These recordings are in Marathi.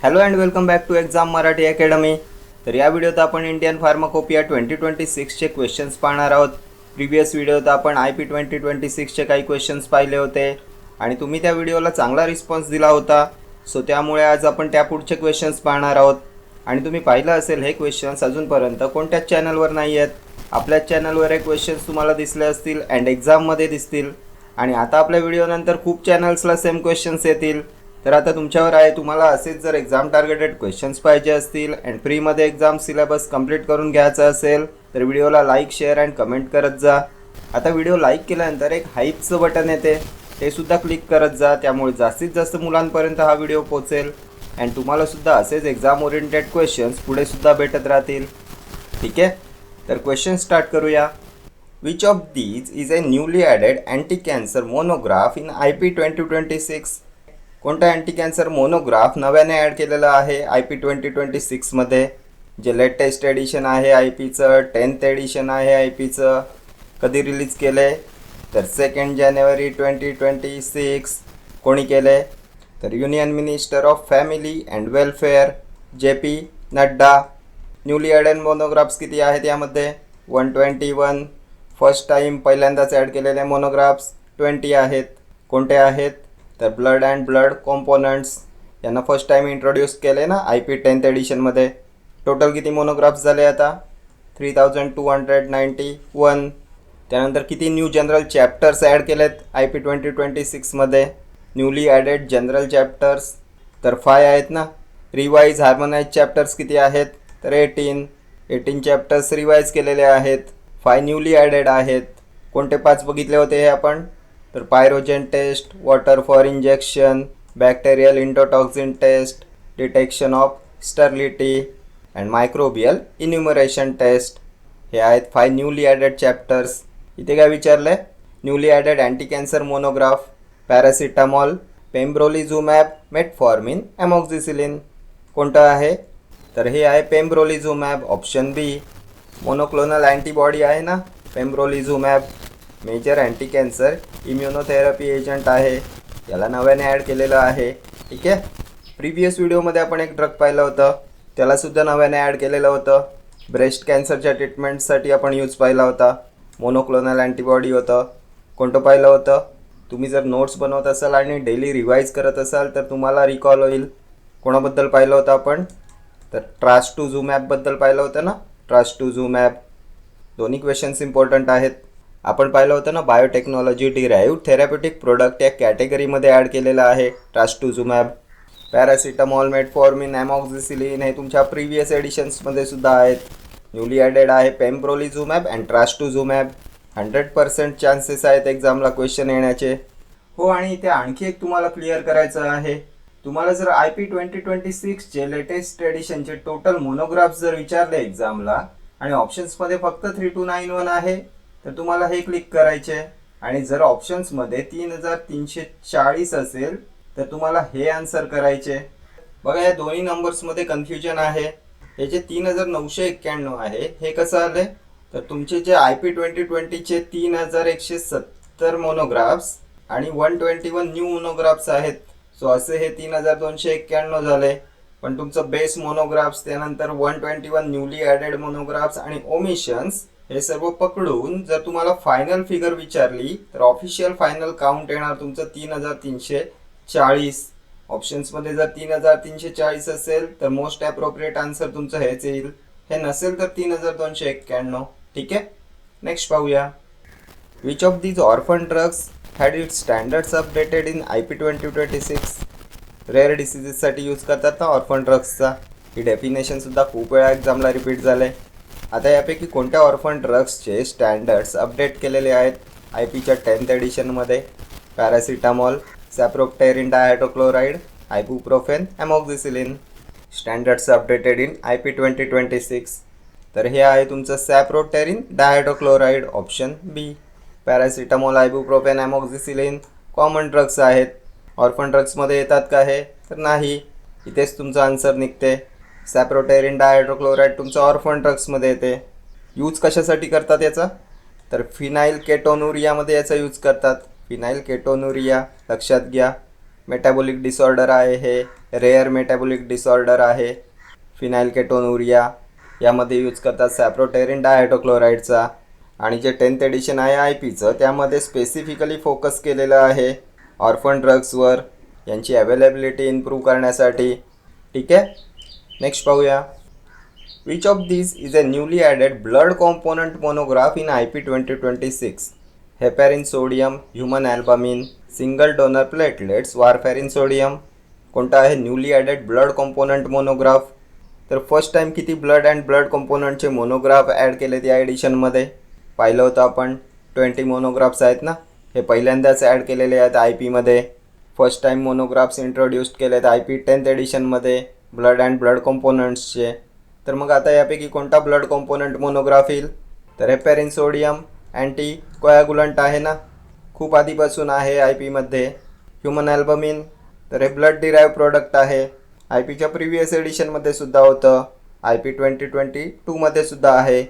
Hello and welcome back to exam Marathi academy. तर या व्हिडिओत आपण इंडियन फार्माकोपिया 2026चे क्वेश्चन्स पाहणार आहोत. प्रिव्हियस व्हिडिओत आपण IP 2026चे काही क्वेश्चन्स पाहिले होते आणि तुम्ही त्या व्हिडिओला चांगला रिस्पॉन्स दिला होता. सो त्यामुळे आज आपण त्या पुढचे क्वेश्चन्स पाहणार आहोत. आणि तुम्ही पाहिलं असेल हे क्वेश्चन्स अजूनपर्यंत कोणत्याच चॅनलवर नाही आहेत. आपल्याच चॅनलवर हे क्वेश्चन्स तुम्हाला दिसले असतील अँड एक्झाममध्ये दिसतील. आणि आता आपल्या व्हिडिओनंतर खूप चॅनल्सला सेम क्वेश्चन्स येतील. तर आता तुमच्यावर आहे, तुम्हाला असेच जर एक्झाम टार्गेटेड क्वेश्चन्स पाहिजे असतील अँड फ्रीमध्ये एक्झाम सिलेबस कंप्लीट करून घ्यायचा असेल तर व्हिडिओला लाईक शेअर अँड कमेंट करत जा. आता व्हिडिओ लाईक केल्यानंतर एक हाईपचं बटन येते, ते सुद्धा क्लिक करत जा. त्यामुळे जास्तीत जास्त मुलांपर्यंत हा व्हिडिओ पोहोचेल अँड तुम्हालासुद्धा असेच एक्झाम ओरिएंटेड क्वेश्चन्स पुढेसुद्धा भेटत राहतील. ठीक आहे, तर क्वेश्चन स्टार्ट करूया. Which of these is a newly added anti cancer monograph in IP 2026? कोणता अँटी कॅन्सर मोनोग्राफ नव्याने ॲड केलेला आहे IP 2026मध्ये? जे लेटेस्ट एडिशन आहे IPचं, 10th एडिशन आहे IPचं. कधी रिलीज केले? तर 2 जानेवारी 2026. कोणी केले? तर union minister of family and welfare JP Nadda. Newly added monographs किती आहेत यामध्ये? 121. फर्स्ट टाईम पहिल्यांदाच ॲड केलेले मोनोग्राफ्स 20 आहेत. कोणते आहेत? तर ब्लड अँड ब्लड कॉम्पोनंट्स यांना फर्स्ट टाईम इंट्रोड्यूस केले ना IP 10th एडिशनमध्ये. टोटल किती मोनोग्राफ्स झाले आता? 3291. त्यानंतर किती न्यू जनरल चॅप्टर्स ॲड केलेत IP 2026मध्ये? न्यूली ॲडेड जनरल चॅप्टर्स तर 5 आहेत ना. रिवाईज हार्मोनाइज चॅप्टर्स किती आहेत? तर 18 चॅप्टर्स रिवाईज केलेले आहेत. 5 न्यूली ॲडेड आहेत. कोणते 5 बघितले होते हे आपण? तर pyrogen test, water for injection, bacterial endotoxin test, detection of sterility and microbial enumeration test. हे आहेत 5 न्यूली ॲडेड चॅप्टर्स. इथे काय विचारलं आहे? Newly added anti cancer monograph paracetamol, pembrolizumab, metformin, amoxicillin. कोणतं आहे? तर हे आहे pembrolizumab, option B. Monoclonal antibody आहे ना pembrolizumab, major anti cancer immunotherapy agent आहे. याला नव्याने ॲड केलेलं आहे. ठीक आहे. प्रिव्हियस व्हिडिओमध्ये आपण एक ड्रग पाहिलं होतं, त्यालासुद्धा नव्याने ॲड केलेलं होतं. ब्रेस्ट कॅन्सरच्या ट्रीटमेंटसाठी आपण यूज पाहिला होता. मोनोक्लोनल अँटीबॉडी होतं. कोणतं पाहिलं होतं? तुम्ही जर नोट्स बनवत असाल आणि डेली रिवाईज करत असाल तर तुम्हाला रिकॉल होईल. कोणाबद्दल पाहिलं होतं आपण? तर ट्रास्टुझुमॅबबद्दल पाहिलं होतं ना, ट्रास्टुझुमॅब. दोन्ही क्वेश्चन्स इम्पॉर्टंट आहेत. आपण पाहिलं होतं ना बायोटेक्नॉलॉजी डिराईव्ड थेरॅप्युटिक प्रोडक्ट या कॅटेगरीमध्ये ॲड केलेलं आहे ट्रास्टुझुमॅब. पॅरासिटामॉल, मेटफॉर्मिन, ॲमॉक्झिसिलिन हे तुमच्या प्रिव्हियस एडिशन्समध्ये सुद्धा आहेत. न्यूली ॲडेड आहे पेम्ब्रोलिझुमॅब अँड ट्रास्टुझुमॅब. 100% चान्सेस आहेत एक्झामला क्वेश्चन येण्याचे. हो, आणि इथे आणखी एक तुम्हाला क्लिअर करायचं आहे. तुम्हाला जर IP 2026चे लेटेस्ट एडिशनचे टोटल मोनोग्राफ्स जर विचारले एक्झामला आणि ऑप्शन्समध्ये फक्त 3291 आहे तर तुम्हाला हे क्लिक करायचे. आणि जर ऑप्शन्समध्ये 3340 असेल तर तुम्हाला हे आन्सर करायचे. बघा, या दोन्ही नंबर्समध्ये कन्फ्युजन आहे. हे जे 3991 आहे हे कसं आलं? तर तुमचे जे IP 2020चे 3170 मोनोग्राफ्स आणि 121 न्यू मोनोग्राफ्स आहेत. सो असे हे 3291 झाले. पण तुमचं बेस मोनोग्राफ्स, त्यानंतर 121 न्यूली ॲडेड मोनोग्राफ्स आणि ओमिशन्स हे सर्व पकडून जर तुम्हाला फायनल फिगर विचारली तर ऑफिशियल फायनल काउंट येणार तुमचं 3340. ऑप्शन्समध्ये जर 3340 असेल तर मोस्ट ॲप्रोप्रिएट आन्सर तुमचं हेच येईल. हे नसेल तर 3291. ठीक आहे. नेक्स्ट पाहूया. Which of these orphan drugs had its standards updated in IP 2026? Rare डिसीजेससाठी यूज करतात ना ऑर्फन ड्रग्सचा. ही डेफिनेशनसुद्धा खूप वेळा एक्झामला रिपीट झाले. आता यापैकी कोणत्या ऑर्फन ड्रग्सचे स्टँडर्ड्स अपडेट केलेले आहेत IPच्या 10th एडिशनमध्ये? Paracetamol, sapropterin dihydrochloride, ibuprofen, amoxicillin. Standards updated in IP 2026. तर हे आहे तुमचं sapropterin dihydrochloride, option B. Paracetamol, ibuprofen, amoxicillin common drugs आहेत. ऑर्फन ड्रग्समध्ये येतात का हे? तर नाही. इथेच तुमचं आन्सर निघते. सॅप्रोटेरिन डायहायड्रोक्लोराईड तुमचं ऑर्फन ड्रग्समध्ये येते. यूज कशासाठी करतात याचा? तर फिनाईल केटोनुरियामध्ये याचा यूज करतात. फिनाईल केटोनुरिया लक्षात घ्या. मेटाबॉलिक डिसऑर्डर आहे हे. रेअर मेटाबॉलिक डिसऑर्डर आहे फिनाइलकेटोनुरिया, यामध्ये यूज करतात सॅप्रोटेरिन डायहायड्रोक्लोराईडचा. आणि जे 10th एडिशन आहे आय पीचं त्यामध्ये स्पेसिफिकली फोकस केलेलं आहे ऑर्फन ड्रग्सवर, यांची अवेलेबिलिटी इम्प्रूव्ह करण्यासाठी. ठीक आहे, नेक्स्ट पाहूया. Which of this is a newly added blood component monograph in IP 2026? Heparin sodium, human albumin, single donor platelets, warfarin sodium. कोणता आहे newly added blood component monograph? तर फर्स्ट टाईम किती ब्लड अँड ब्लड कॉम्पोनंटचे मोनोग्राफ ॲड केलेत या एडिशनमध्ये? पाहिलं होतं आपण 20 मोनोग्राफ्स आहेत ना, हे पहिल्यांदाच ॲड केलेले आहेत आय पीमध्ये. फर्स्ट टाईम मोनोग्राफ्स इंट्रोड्यूस्ड केलेत IP 10th एडिशनमध्ये ब्लड अँड ब्लड कॉम्पोनंट्सचे. तर मग आता यापैकी कोणता ब्लड कॉम्पोनंट मोनोग्राफ येईल? तर हेपॅरिन सोडियम अँटी कोॲग्युलंट आहे ना, खूप आधीपासून आहे आय पीमध्ये. ह्युमन ॲल्बमिन, तर हे ब्लड डिराईव्ह प्रोडक्ट आहे, आय पीच्या प्रिव्हियस एडिशनमध्ये सुद्धा होतं, IP 2022मध्ये सुद्धा आहे.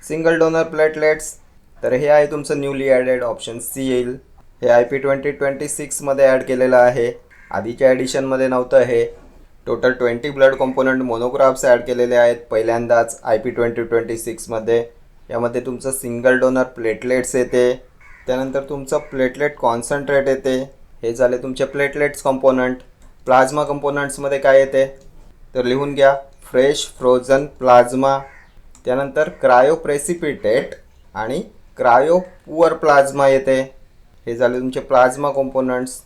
सिंगल डोनर प्लेटलेट्स, तर हे आहे तुमचं न्यूली ॲडेड, ऑप्शन सी येईल. हे IP 2026मध्ये ॲड केलेलं आहे, आधीच्या एडिशनमध्ये नव्हतं हे. Total 20 blood component monographs add केलेले आहेत पहिल्यांदाच IP 2026मध्ये. यामध्ये तुमचं सिंगल डोनर प्लेटलेट्स येते, त्यानंतर तुमचं प्लेटलेट कॉन्सन्ट्रेट येते, हे झाले तुमचे प्लेटलेट्स कॉम्पोनंट. प्लाझ्मा कंपोनंट्समध्ये काय येते तर लिहून घ्या, फ्रेश फ्रोझन प्लाझ्मा, त्यानंतर क्रायो प्रेसिपिटेट आणि क्रायो पुअर प्लाझ्मा येते. हे झाले तुमचे प्लाझ्मा कॉम्पोनंट्स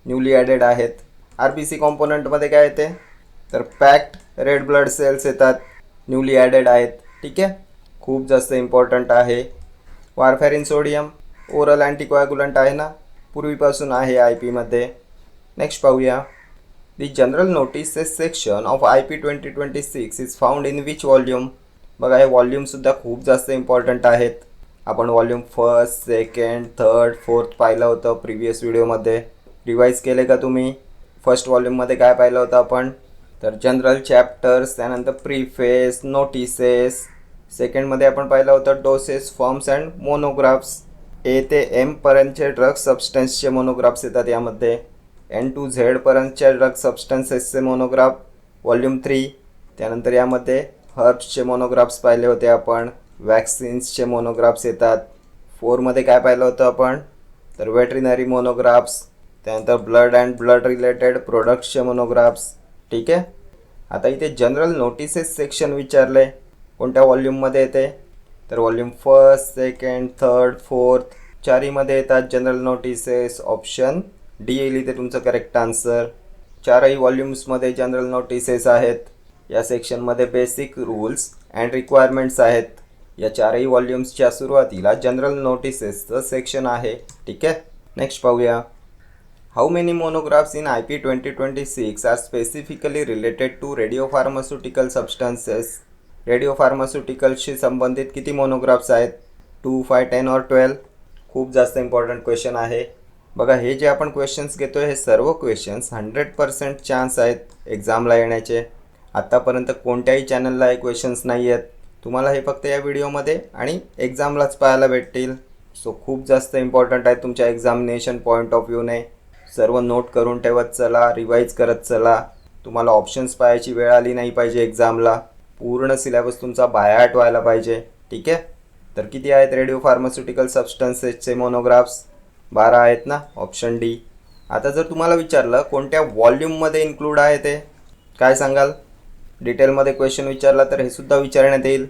न्यूली ॲडेड आहेत. RBC कॉम्पोनंटमध्ये काय येते तर पॅक्ड रेड ब्लड सेल्स येतात, न्यूली ॲडेड आहेत. ठीक आहे, खूप जास्त इम्पॉर्टंट आहे. वारफॅरिन सोडियम ओरल अँटीकोॲग्युलंट आहे ना, पूर्वीपासून आहे आय पीमध्ये. नेक्स्ट पाहूया. The general notices section of IP 2026 is found in which volume? बघा, हे वॉल्यूमसुद्धा खूप जास्त इम्पॉर्टंट आहेत. आपण volume 1st, 2nd, 3rd, 4th पाहिलं होतं प्रिव्हियस व्हिडिओमध्ये. रिवाईज केले का तुम्ही? फर्स्ट वॉल्यूममध्ये काय पाहिलं होतं आपण तर जनरल चॅप्टर्स, त्यानंतर प्रीफेस, नोटिसेस. सेकंडमध्ये आपण पाहिलं होतं doses, forms and monographs. A ते M पर्यंतचे ड्रग सबस्टन्सचे मोनोग्राफ्स येतात यामध्ये. N to Z पर्यंतच्या ड्रग सबस्टन्सेसचे मोनोग्राफ वॉल्यूम 3. त्यानंतर यामध्ये हर्ब्सचे मोनोग्राफ्स पाहिले होते आपण, वॅक्सिन्सचे मोनोग्राफ्स येतात. 4मध्ये काय पाहिलं होतं आपण तर वेटरिनरी मोनोग्राफ्स, त्यानंतर ब्लड अँड ब्लड रिलेटेड प्रोडक्ट्सचे मोनोग्राफ्स. ठीक आहे, आता इथे जनरल नोटिसेस सेक्शन विचारले कोणत्या वॉल्यूममध्ये येते तर volume 1st, 2nd, 3rd, 4th चारीमध्ये येतात जनरल नोटिसेस. ऑप्शन डी येईल इथे तुमचं करेक्ट आन्सर. चारही वॉल्यूम्समध्ये जनरल नोटिसेस आहेत. या सेक्शनमध्ये बेसिक रूल्स अँड रिक्वायरमेंट्स आहेत. या चारही वॉल्यूम्सच्या सुरुवातीला जनरल नोटिसेसचं सेक्शन आहे. ठीक आहे, नेक्स्ट पाहूया. How many monographs in IP 2026 are specifically related to radiopharmaceutical substances? रेडिओफार्मास्युटिकल्सशी संबंधित किती मोनोग्राफ्स आहेत? 2, 5, 10 और 12? खूप जास्त इम्पॉर्टंट क्वेश्चन आहे. बघा, हे जे आपण क्वेश्चन्स घेतो हे सर्व क्वेश्चन्स 100% चान्स आहेत एक्झामला येण्याचे. आत्तापर्यंत कोणत्याही चॅनलला हे क्वेश्चन्स नाही आहेत. तुम्हाला हे फक्त या व्हिडिओमध्ये आणि एक्झामलाच पाहायला भेटतील. सो खूप जास्त इम्पॉर्टंट आहे तुमच्या एक्झामिनेशन पॉईंट ऑफ व्ह्यूने. सर्व नोट करून ठेवत चला, रिवाईज करत चला. तुम्हाला ऑप्शन्स पाहायची वेळ आली नाही पाहिजे एक्झामला. पूर्ण सिलेबस तुमचा बायहार्ट व्हायला पाहिजे. ठीक आहे, तर किती आहेत रेडिओ फार्मास्युटिकल सबस्टन्सेसचे मोनोग्राफ्स? 12 आहेत ना, ऑप्शन डी. आता जर तुम्हाला विचारलं कोणत्या वॉल्यूममध्ये इन्क्लूड आहे ते काय सांगाल? डिटेलमध्ये क्वेश्चन विचारला तर हे सुद्धा विचारण्यात येईल.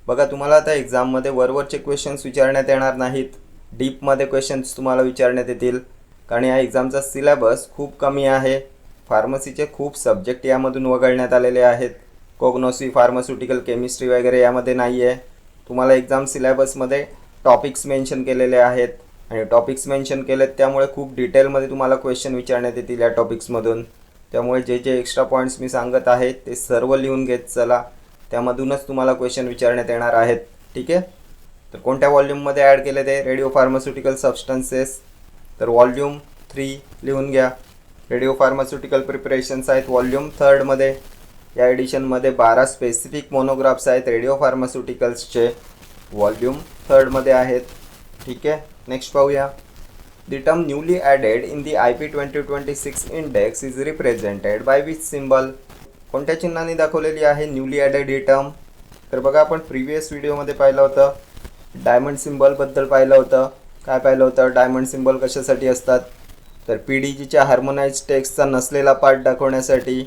बघा, तुम्हाला आता एक्झाममध्ये वरवरचे क्वेश्चन्स विचारण्यात येणार नाहीत, डीपमध्ये क्वेश्चन्स तुम्हाला विचारण्यात येतील. कारण या एक्झामचा सिलेबस खूप कमी आहे. फार्मसीचे खूप सब्जेक्ट यामधून वगळण्यात आलेले आहेत. कोग्नोसी, फार्मास्युटिकल केमिस्ट्री वगैरे यामध्ये नाही आहे. तुम्हाला एक्झाम सिलेबसमध्ये टॉपिक्स मेन्शन केलेले आहेत आणि टॉपिक्स मेन्शन केलेत त्यामुळे खूप डिटेलमध्ये तुम्हाला क्वेश्चन विचारण्यात येतील या टॉपिक्समधून. त्यामुळे जे जे एक्स्ट्रा पॉईंट्स मी सांगत आहे ते सर्व लिहून घेत चला, त्यामधूनच तुम्हाला क्वेश्चन विचारण्यात येणार आहेत. ठीक आहे, तर कोणत्या वॉल्यूममध्ये ॲड केले ते रेडिओ फार्मास्युटिकल सबस्टन्सेस? तर वॉल्यूम 3 लिहून घ्या. रेडिओ फार्मास्युटिकल प्रिपरेशन्स आहेत वॉल्यूम 3मध्ये. या एडिशनमध्ये 12 स्पेसिफिक मोनोग्राफ्स आहेत रेडिओ फार्मास्युटिकल्सचे, वॉल्यूम 3मध्ये आहेत. ठीक आहे, नेक्स्ट पाहूया. The term newly added in the IP 2026 index is represented by which symbol? कोणत्या चिन्हाने दाखवलेली आहे न्यूली ॲडेड ही टर्म? तर बघा, आपण प्रिव्हियस व्हिडिओमध्ये पाहिलं होतं, डायमंड सिम्बॉलबद्दल पाहिलं होतं. काय पाहिलं होतं? डायमंड सिम्बॉल कशासाठी असतात? तर PDGच्या हार्मोनाइज टेक्स्टचा नसलेला पार्ट दाखवण्यासाठी.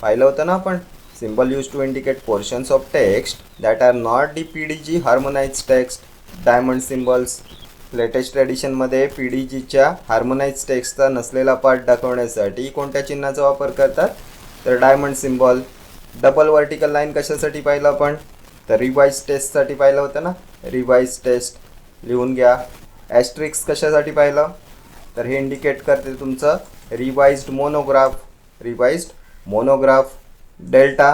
पाहिलं होतं ना आपण? Symbol use to indicate portions of text that are not the PDG harmonise text. Diamond symbols latest एडिशनमध्ये PDGच्या हार्मोनाइज टेक्स्टचा नसलेला पार्ट दाखवण्यासाठी कोणत्या चिन्हाचा वापर करतात? तर diamond symbol. Double vertical line कशासाठी पाहिलं आपण? तर रिवाइज टेस्टसाठी पाहिलं होतं ना. रिवाइज टेस्ट लिहून घ्या. ॲस्ट्रिक्स कशासाठी पाहिलं? तर हे इंडिकेट करते तुमचं revised monograph. Revised monograph. Delta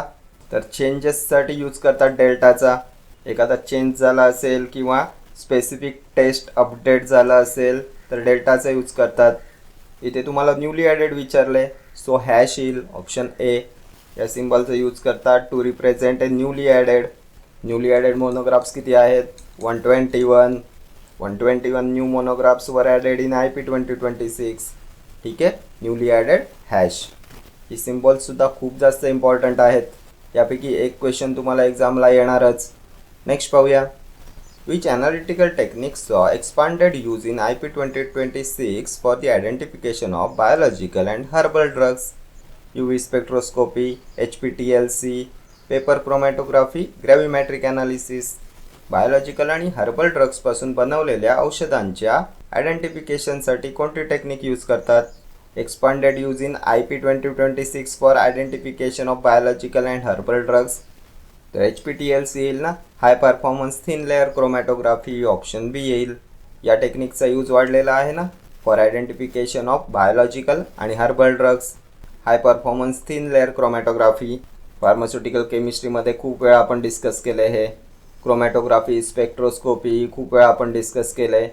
तर चेंजेससाठी यूज करतात डेल्टाचा. एखादा चेंज झाला असेल किंवा स्पेसिफिक टेस्ट अपडेट झाला असेल तर डेल्टाचा यूज करतात. इथे तुम्हाला न्यूली ॲडेड विचारले, सो हॅश येईल ऑप्शन ए. या सिम्बॉलचा यूज करतात to represent a newly added. Newly added monographs किती आहेत? 121. 121 new monographs were added in IP 2026. ठीक आहे. Newly added hash. ही सिम्बॉल्ससुद्धा खूप जास्त इम्पॉर्टंट आहेत. यापैकी एक क्वेश्चन तुम्हाला एक्झामला येणारच. नेक्स्ट पाहूया. Which analytical techniques saw expanded use in IP 2026 for the identification of biological and herbal drugs? UV spectroscopy, HPTLC, paper chromatography, gravimetric analysis. Biological आणि हर्बल ड्रग्सपासून बनवलेल्या औषधांच्या आयडेंटिफिकेशनसाठी कोणती टेक्निक यूज करतात? Expanded use in IP 2026 for identification of biological and herbal drugs. तर HPTLC येईल ना. High performance thin layer chromatography option B येईल. या टेक्निकचा यूज वाढलेला आहे ना फॉर आयडेंटिफिकेशन ऑफ बायोलॉजिकल आणि herbal drugs. High performance thin layer chromatography pharmaceutical केमिस्ट्रीमध्ये खूप वेळा आपण डिस्कस केले. हे क्रोमॅटोग्राफी, स्पेक्ट्रोस्कोपी खूप वेळा आपण डिस्कस केलं आहे.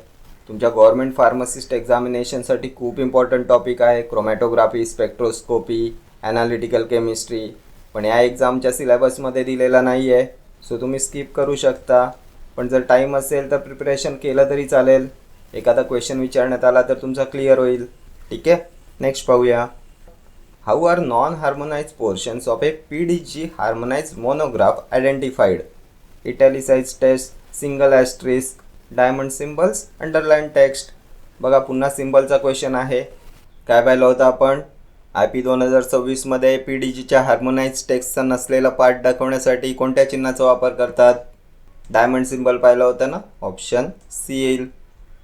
तुमच्या गव्हर्नमेंट फार्मासिस्ट एक्झामिनेशनसाठी खूप इम्पॉर्टंट टॉपिक आहे क्रोमॅटोग्राफी, स्पेक्ट्रोस्कोपी, ॲनालिटिकल केमिस्ट्री. पण या एक्झामच्या सिलेबसमध्ये दिलेला नाही आहे, सो तुम्ही स्किप करू शकता. पण जर टाईम असेल तर प्रिपरेशन केलं तरी चालेल. एखादा क्वेश्चन विचारण्यात आला तर तुमचा क्लिअर होईल. ठीक आहे. नेक्स्ट पाहूया. How are non harmonise portions of a PDG harmonise monograph identified? Italicise test, single asterisk, diamond symbols, underline text. बघा, पुन्हा सिम्बलचा क्वेश्चन आहे. काय पाहिलं होतं आपण? IP 2026मध्ये PDGच्या हार्मोनाइज टेक्स्टचा नसलेला पार्ट दाखवण्यासाठी कोणत्या चिन्हाचा वापर करतात? डायमंड सिम्बल पाहिलं होतं ना. ऑप्शन सी येईल.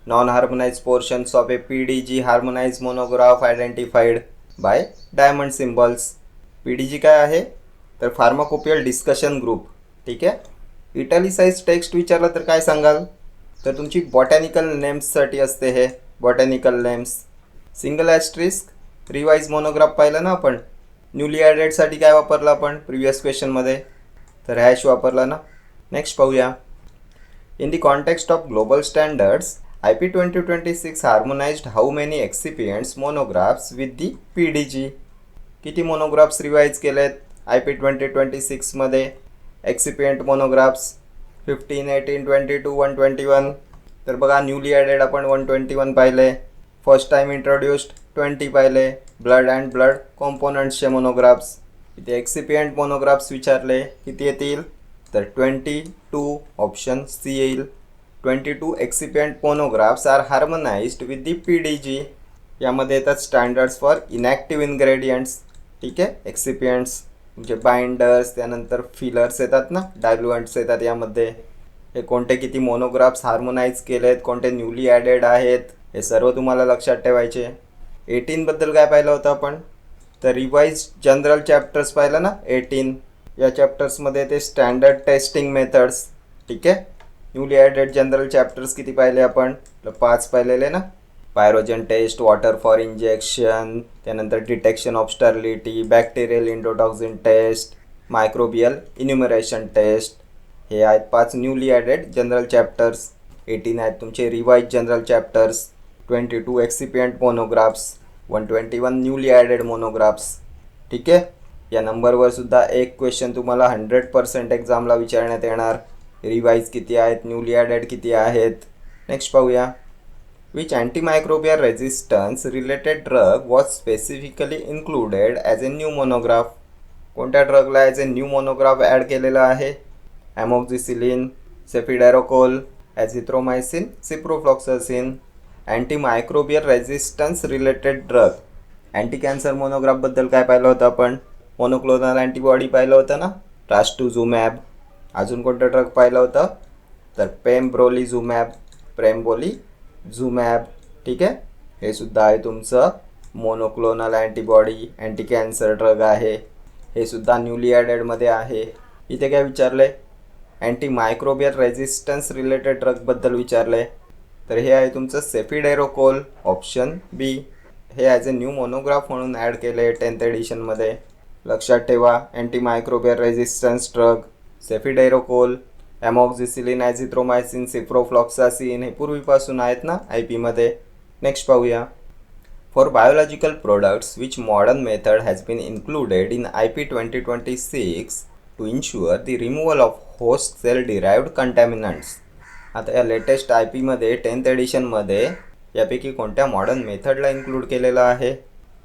Non harmonise portions of a PDG harmonise monograph identified by diamond symbols. PDG काय आहे? तर फार्माकोपियल डिस्कशन ग्रुप. ठीक आहे. इटॅलिसाइज टेक्स्ट विचारलं तर काय सांगाल? तर तुमची बॉटॅनिकल नेम्ससाठी असते हे. Botanical names. Single asterisk revise monograph पाहिलं ना आपण. न्यूली ॲडेडसाठी काय वापरलं आपण प्रिव्हियस क्वेश्चनमध्ये? तर हॅश वापरला ना. नेक्स्ट पाहूया. In the context of global standards IP 2026 harmonised how many excipients monographs with the PDG? किती मोनोग्राफ्स रिवाइज केलेत IP 2026मध्ये? Excipient monographs 15, 18, 22, 121. तर बघा, न्यूली ॲडेड आपण 121 पाहिले. फर्स्ट टाईम इंट्रोड्युस्ड 20 पाहिले. ब्लड अँड ब्लड कॉम्पोनंट्सचे मोनोग्राफ्स. इथे एक्सिपियंट मोनोग्राफ्स विचारले, किती येतील? तर 22 ऑप्शन सी येईल. 22 excipient monographs are harmonised with the PDG. यामध्ये येतात स्टँडर्ड्स फॉर इनॅक्टिव्ह इन्ग्रेडियंट्स. ठीक आहे. एक्सिपियंट्स तुमचे बाइंडर्स, त्यानंतर फिलर्स येतात ना, डायल्युएंट्स येतात यामध्ये. हे कोणते किती मोनोग्राफ्स हार्मोनाइज केलेत, कोणते न्यूली ॲडेड आहेत, हे सर्व तुम्हाला लक्षात ठेवायचे. 18बद्दल काय पाहिलं होतं आपण? तर रिवाइज जनरल चॅप्टर्स पाहिलं ना 18. या चॅप्टर्समध्ये ते स्टँडर्ड टेस्टिंग मेथड्स. ठीक आहे. न्यूली ॲडेड जनरल चॅप्टर्स किती पाहिले आपण? तर 5 पाहिलेले ना. Pyrogen test, water for injection, त्यानंतर detection of sterility, bacterial endotoxin test, microbial enumeration test. हे आहेत 5 न्यूली ॲडेड जनरल चॅप्टर्स. 18 आहेत तुमचे revise general chapters. 22 excipient monographs, 121 newly added monographs. ठीक आहे. या नंबरवर सुद्धा एक क्वेश्चन तुम्हाला 100% एक्झामला विचारण्यात येणार. रिवाइज किती आहेत, न्यूली ॲडेड किती आहेत. नेक्स्ट पाहूया. Which antimicrobial resistance related drug was specifically included as a new monograph. कोणत्या ड्रगला as a new monograph add केलेला आहे? Amoxicillin, cefiderocol, azithromycin, ciprofloxacin. Antimicrobial resistance related drug. Anti cancer मोनोग्राफबद्दल काय पाहिलं होतं आपण? मोनोक्लोनल अँटीबॉडी पाहिलं होतं ना, ट्रास्टुझुमॅब. अजून कोणतं ड्रग पाहिलं होतं? तर प्रेमब्रोलिझुमॅब. ठीक आहे, हे सुद्धा आहे तुमचं monoclonal antibody anti cancer drug आहे. हे सुद्धा न्यूली ॲडेडमध्ये आहे. इथे काय विचारलं आहे? अँटीमायक्रोबियल रेझिस्टन्स रिलेटेड ड्रगबद्दल विचारलं आहे. तर हे आहे तुमचं सेफिडेरोकोल, ऑप्शन बी. हे ॲज ए न्यू मोनोग्राफ म्हणून ॲड केले आहे 10th एडिशनमध्ये. लक्षात ठेवा, antimicrobial resistance drug cefiderocol, amoxicillin, azithromycin, ciprofloxacin हे पूर्वीपासून आहेत ना आय पीमध्ये. नेक्स्ट पाहूया. For biological products which modern method has been included in IP 2026 to ensure the removal of host cell derived contaminants. आता या लेटेस्ट आय पीमध्ये 10th एडिशनमध्ये यापैकी कोणत्या मॉडर्न मेथडला इन्क्लूड केलेलं आहे?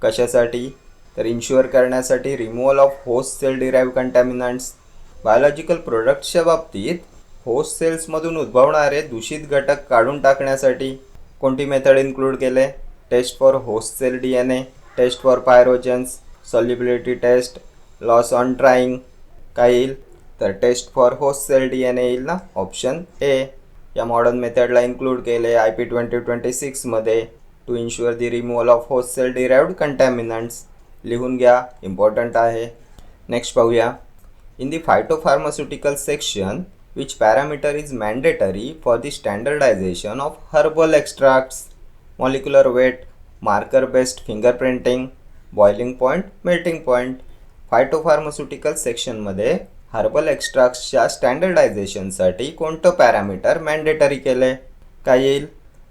कशासाठी? तर इन्श्युअर करण्यासाठी removal of host cell derived contaminants. Biological प्रोडक्ट्सच्या बाबतीत होस्ट सेल्समधून उद्भवणारे दूषित घटक काढून टाकण्यासाठी कोणती मेथड इन्क्लूड केले? Test for host cell DNA, test for pyrogens, solubility test, loss on drying. काय येईल? तर test for host cell DNA येईल ना, ऑप्शन ए. या मॉडर्न मेथडला इन्क्लूड केले IP 2026मध्ये to ensure the removal of host cell derived contaminants. लिहून घ्या, इम्पॉर्टंट आहे. नेक्स्ट पाहूया. In the phytopharmaceutical section which parameter is mandatory for the standardization of herbal extracts? Molecular weight, marker based fingerprinting, boiling point, melting point. Phytopharmaceutical सेक्शनमध्ये हर्बल एक्स्ट्रॅक्ट्सच्या स्टँडर्डायझेशनसाठी कोणतं पॅरामीटर मॅन्डेटरी केलं आहे? काय येईल?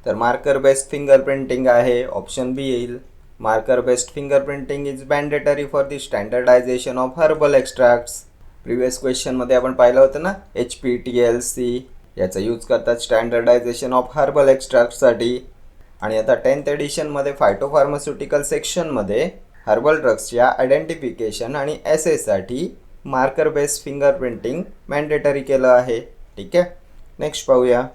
तर मार्कर बेस्ड फिंगरप्रिंटिंग आहे, ऑप्शन बी येईल. Marker based fingerprinting is mandatory for the standardization of herbal extracts. Previous क्वेश्चनमध्ये आपण पाहिलं होतं ना, HPTLC याचा यूज करतात स्टँडर्डायझेशन ऑफ हर्बल एक्स्ट्रॅक्टसाठी. आणि आता 10th एडिशनमध्ये फायटोफार्मास्युटिकल सेक्शनमध्ये हर्बल ड्रग्सच्या आयडेंटिफिकेशन आणि ॲसेसाठी मार्कर बेस्ड फिंगरप्रिंटिंग मॅन्डेटरी केलं आहे. ठीक आहे, नेक्स्ट पाहूया.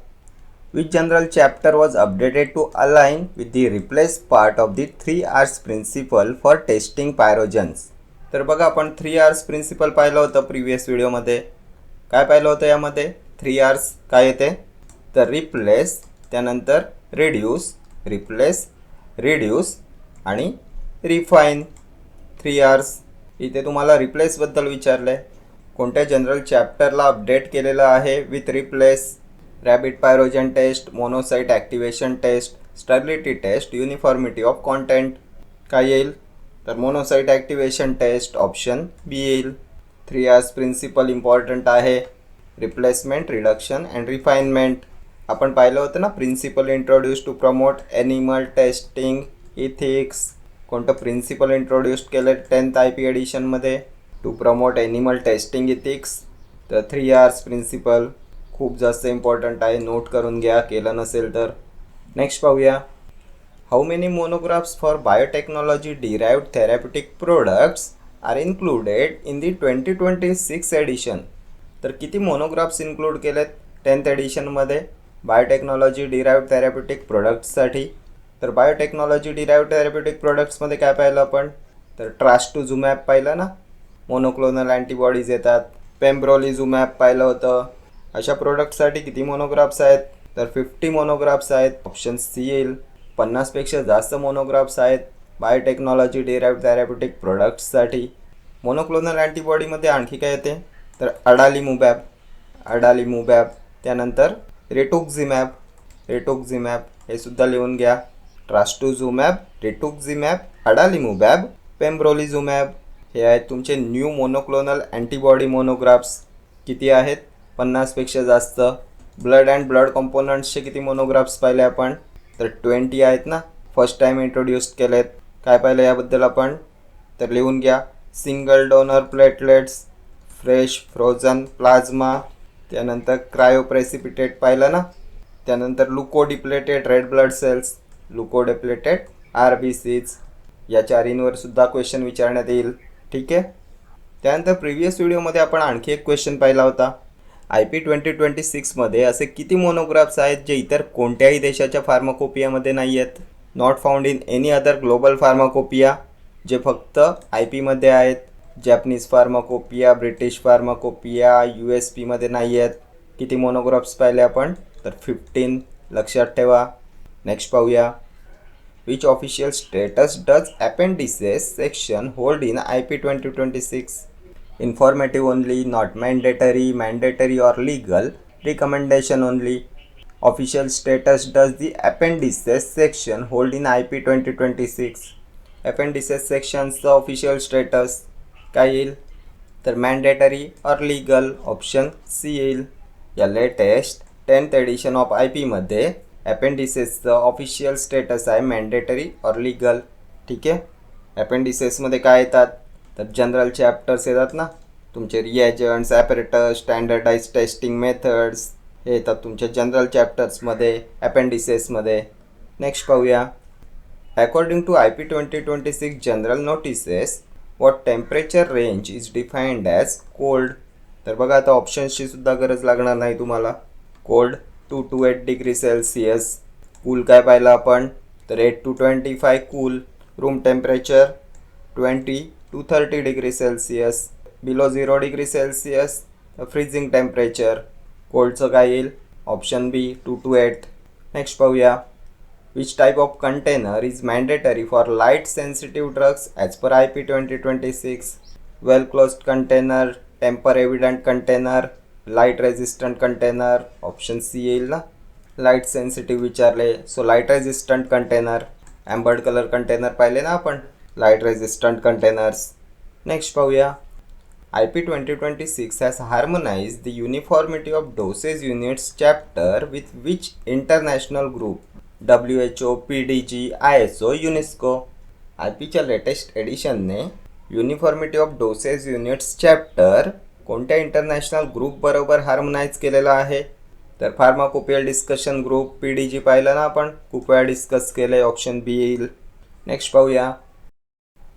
Which general chapter was updated to align with the replace part of the 3 R's principle for testing pyrogens. तर बघा, आपण 3 R's प्रिन्सिपल पाहिलं होतं प्रिव्हियस व्हिडिओमध्ये. काय पाहिलं होतं यामध्ये? 3 R's काय येते? तर रिप्लेस, त्यानंतर रिड्यूस, रिप्लेस, रिड्यूस आणि रिफाईन. 3 R's. इथे तुम्हाला रिप्लेसबद्दल विचारलं आहे. कोणत्या जनरल चॅप्टरला अपडेट केलेलं आहे with replace? Rabbit pyrogen test, monocyte activation test, stability test, uniformity of content. काय येईल? तर monocyte activation test, option B येईल. 3 R's प्रिन्सिपल इम्पॉर्टंट आहे. Replacement, reduction and refinement. आपण पाहिलं होतं ना, principle introduce to promote animal testing ethics. कोणतं प्रिन्सिपल इंट्रोड्यूस केलं 10th IP एडिशनमध्ये? To promote animal testing ethics. तर 3 R's प्रिन्सिपल खूप जास्त इम्पॉर्टंट आहे, नोट करून घ्या केलं नसेल तर. नेक्स्ट पाहूया. How many monographs for biotechnology derived therapeutic products are included in the 2026 edition. तर किती मोनोग्राफ्स इन्क्लूड केलेत 10th एडिशनमध्ये बायोटेक्नॉलॉजी डिराइव्ड थेरॅप्युटिक प्रोडक्ट्ससाठी? तर बायोटेक्नॉलॉजी डिराइव्ड थेरॅप्युटिक प्रोडक्ट्समध्ये काय पाहिलं आपण? तर ट्रास्टुझुमॅब पाहिलं ना, मोनोक्लोनल अँटीबॉडीज येतात. पेम्ब्रोलिझुमॅब पाहिलं होतं. अशा प्रोडक्टसाठी किती मोनोग्राफ्स आहेत? तर 50 मोनोग्राफ्स आहेत, ऑप्शन सी येईल. 50पेक्षा जास्त मोनोग्राफ्स आहेत बायोटेक्नॉलॉजी डिराइव्ड थेरॅप्युटिक प्रोडक्ट्ससाठी. मोनोक्लोनल अँटीबॉडीमध्ये आणखी काय येते? तर अडालिमुबॅब, त्यानंतर रेटुक्झिमॅब हे सुद्धा लिहून घ्या. ट्रास्टुझुमॅब, रेटुक्झिमॅब, अडालिमुबॅब, पेम्ब्रोलिझुमॅब हे आहेत तुमचे न्यू मोनोक्लोनल अँटीबॉडी मोनोग्राफ्स. किती आहेत? 50पेक्षा जास्त. ब्लड अँड ब्लड कंपोनंट्सचे किती मोनोग्राफ्स पाहिले आपण? तर 20 आहेत ना, फर्स्ट टाईम इंट्रोड्यूस केलेत. काय पाहिलं याबद्दल आपण? तर लिहून घ्या. Single donor platelets, fresh frozen plasma, त्यानंतर क्रायोप्रेसिपिटेट पाहिलं ना. त्यानंतर लुकोडिप्लेटेड रेड ब्लड सेल्स, लुकोडिप्लेटेड RBCs, या चारींवर सुद्धा क्वेश्चन विचारण्यात येईल. ठीक आहे. त्यानंतर प्रिव्हियस व्हिडिओमध्ये आपण आणखी एक क्वेश्चन पाहिला होता. IP 2026मध्ये असे किती मोनोग्राफ्स आहेत जे इतर कोणत्याही देशाच्या फार्माकोपियामध्ये नाही आहेत? Not found in any other global pharmacopoeia, जे फक्त IP मध्ये आहेत. जॅपनीज फार्माकोपिया, ब्रिटिश फार्माकोपिया, USPमध्ये नाही आहेत. किती मोनोग्राफ्स पाहिले आपण? तर 15. लक्षात ठेवा. नेक्स्ट पाहूया. Which official status does appendices section hold in IP 2026? Informative only, not mandatory, mandatory or legal, recommendation only. Official status does the appendices section hold in IP 2026? Appendices sectionचं official status काय येईल? तर mandatory or legal, option C येईल. या latest 10th edition of IP मध्ये अपेंडिसेसचं ऑफिशियल स्टेटस आहे mandatory or legal. ठीक आहे. अपेंडिसेसमध्ये काय येतात? तर जनरल चॅप्टर्स येतात ना, तुमचे reagents, apparatus, standardize testing methods, हे येतात तुमच्या जनरल चॅप्टर्समध्ये, अपेंडिसेसमध्ये. नेक्स्ट पाहूया. According to IP 2026 general notices, what temperature range is defined as cold? तर बघा आता ऑप्शन्सची सुद्धा गरज लागणार नाही तुम्हाला. Cold 2 to 8 degree Celsius. Cool काय पाहिलं आपण? तर 8 to 25 cool. Room temperature 20 to 30 degree Celsius. Below 0 degree Celsius freezing temperature. कोल्डचं काय येईल? Option B 2 to 8. नेक्स्ट पाहूया. Which type of container is mandatory for light sensitive drugs as per IP 2026? Well closed container, tamper evident container, light resistant container. Option C येईल ना. लाईट सेन्सिटिव्ह विचारले, so light resistant container. Amber colour container पाहिले ना आपण, लाईट रेजिस्टंट कंटेनर्स. नेक्स्ट पाहूया. IP 2026 has harmonized the uniformity of dosage units chapter with which international group? WHO, PDG, ISO, UNESCO. IPच्या लेटेस्ट एडिशनने uniformity of dosage units chapter कोणत्या इंटरनॅशनल ग्रुप बरोबर हार्मोनाइज केलेला आहे? तर फार्माकोपियल डिस्कशन ग्रुप, PDG पाहिलं ना आपण, खूप वेळा डिस्कस केले. ऑप्शन बी येईल. नेक्स्ट पाहूया.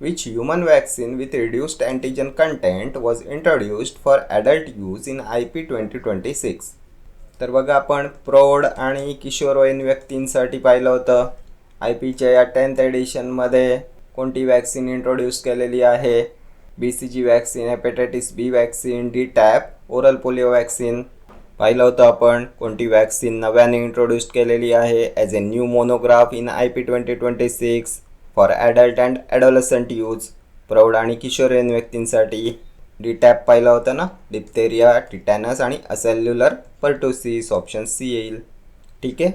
Which human vaccine with reduced antigen content was introduced for adult use in IP 2026? तर बघा आपण प्रौढ आणि किशोरवयीन व्यक्तींसाठी पाहिलं होतं. IPच्या या 10th एडिशनमध्ये कोणती वॅक्सिन इंट्रोड्यूस केलेली आहे? BCG vaccine, hepatitis B vaccine, DTaP, oral polio vaccine. पाहिलं होतं आपण कोणती वॅक्सिन नव्याने इंट्रोड्यूस केलेली आहे as a new monograph in IP 2026 for adult and adolescent use. प्रौढ आणि किशोरवयीन व्यक्तींसाठी DTaP पाहिलं होतं ना, डिप्थेरिया, टिटॅनस आणि असेल्युलर पर्टुसिस. ऑप्शन सी येईल. ठीक आहे.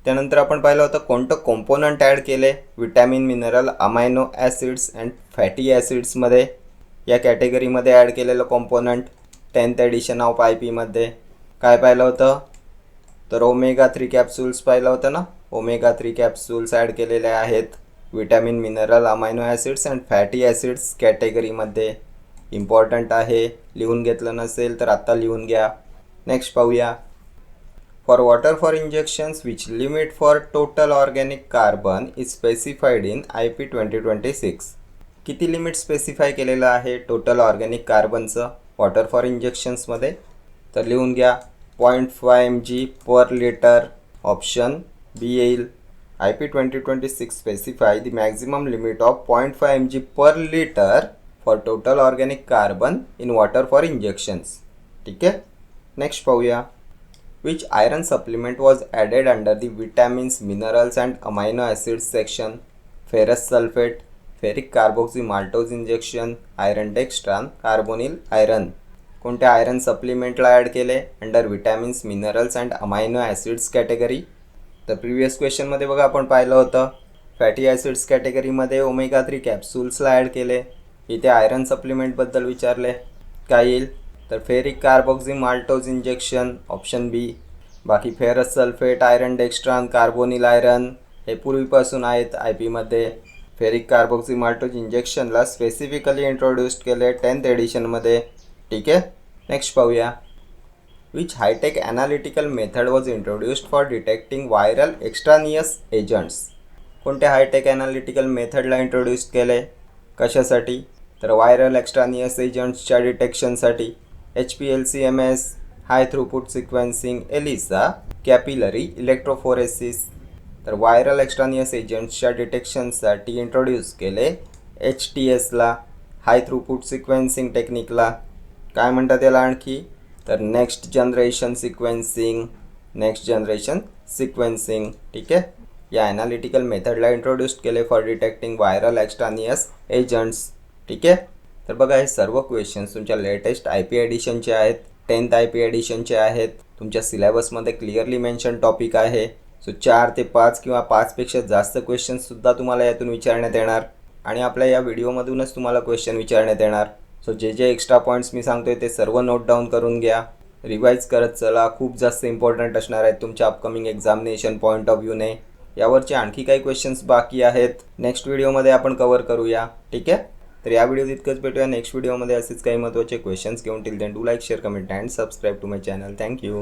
त्यानंतर आपण पाहिलं होतं कोणतं कॉम्पोनंट ॲड केले? Vitamin, mineral, amino acids and fatty ॲसिड्समध्ये. या कॅटेगरीमध्ये ॲड केलेलं component 10th edition of IP मध्ये काय पाहिलं होतं? तर omega-3 कॅप्सूल्स पाहिलं होतं ना. omega-3 कॅप्सूल्स ॲड केलेले आहेत vitamin, mineral, amino acids and fatty acids कॅटेगरीमध्ये. इम्पॉर्टंट आहे, लिहून घेतलं नसेल तर आत्ता लिहून घ्या. नेक्स्ट पाहूया. For water for injections which limit for total organic carbon is specified in IP 2026? किती लिमिट स्पेसिफाय केलेलं आहे टोटल ऑर्गॅनिक कार्बनचं वॉटर फॉर इंजेक्शन्समध्ये? तर लिहून घ्या. 0.5 mg per litre. Option B येईल. IP 2026 specify the maximum limit of 0.5 mg per liter for total organic carbon in water for injections. ठीक आहे. नेक्स्ट पाहूया. Which iron supplement was added under the vitamins, minerals and amino acids section? Ferrous sulfate, ferric carboxymaltose injection, iron dextran, carbonyl iron. कोणत्या आयरन सप्लिमेंटला ॲड केले under vitamins, minerals and amino acids category? तर प्रिव्हियस क्वेश्चनमध्ये बघा आपण पाहिलं होतं फॅटी ॲसिड्स कॅटेगरीमध्ये omega-3 कॅप्सूल्सला ॲड केले. इथे आयरन सप्लिमेंटबद्दल विचारले. काय येईल? तर ferric carboxymaltose injection. Option B. बाकी ferrous sulphate, iron dextran, carbonyl iron हे पूर्वीपासून आहेत IPमध्ये. फेरिक कार्बोक्झिमाल्टोज इंजेक्शनला स्पेसिफिकली इंट्रोड्यूस केले 10th एडिशनमध्ये. ठीक आहे. नेक्स्ट पाहूया. Which high tech analytical method was introduced for detecting viral extraneous agents. कोणत्या हायटेक ॲनालिटिकल मेथडला इंट्रोड्यूस केले, कशासाठी? तर व्हायरल एक्स्ट्रानियस एजंट्सच्या डिटेक्शनसाठी. HPLC-MS, high throughput sequencing, ELISA, capillary electrophoresis. तर व्हायरल एक्स्ट्रानियस एजंट्सच्या डिटेक्शनसाठी इंट्रोड्यूस केले HTSला, हाय थ्रूपुट सिक्वेन्सिंग टेक्निकला. काय म्हणतात याला आणखी? तर नेक्स्ट जनरेशन सिक्वेन्सिंग. ठीक आहे, या ॲनालिटिकल मेथडला इंट्रोड्यूस केले for detecting viral extraneous agents. ठीक आहे, तर बघा हे सर्व क्वेश्चन्स तुमच्या लेटेस्ट IP एडिशनचे आहेत, 10th IP एडिशनचे आहेत. तुमच्या सिलेबसमध्ये क्लिअरली मेन्शन टॉपिक आहे. सो 4 ते 5 किंवा 5पेक्षा जास्त क्वेश्चन्ससुद्धा तुम्हाला यातून विचारण्यात येणार आणि आपल्या या व्हिडिओमधूनच तुम्हाला क्वेश्चन विचारण्यात येणार. सो जे एक्स्ट्रा पॉईंट्स मी सांगतोय ते सर्व नोट डाऊन करून घ्या, रिवाईज करत चला. खूप जास्त इम्पॉर्टंट असणार आहेत तुमच्या अपकमिंग एक्झामिनेशन पॉईंट ऑफ व्ह्यूने. यावरचे आणखी काही क्वेश्चन्स बाकी आहेत, नेक्स्ट व्हिडिओमध्ये आपण कव्हर करूया. ठीक आहे, तर या व्हिडिओत इतकंच. भेटूया नेक्स्ट व्हिडिओमध्ये असेच काही महत्त्वाचे क्वेश्चन्स घेऊन. Till then do like, share, comment and subscribe to my channel. Thank you.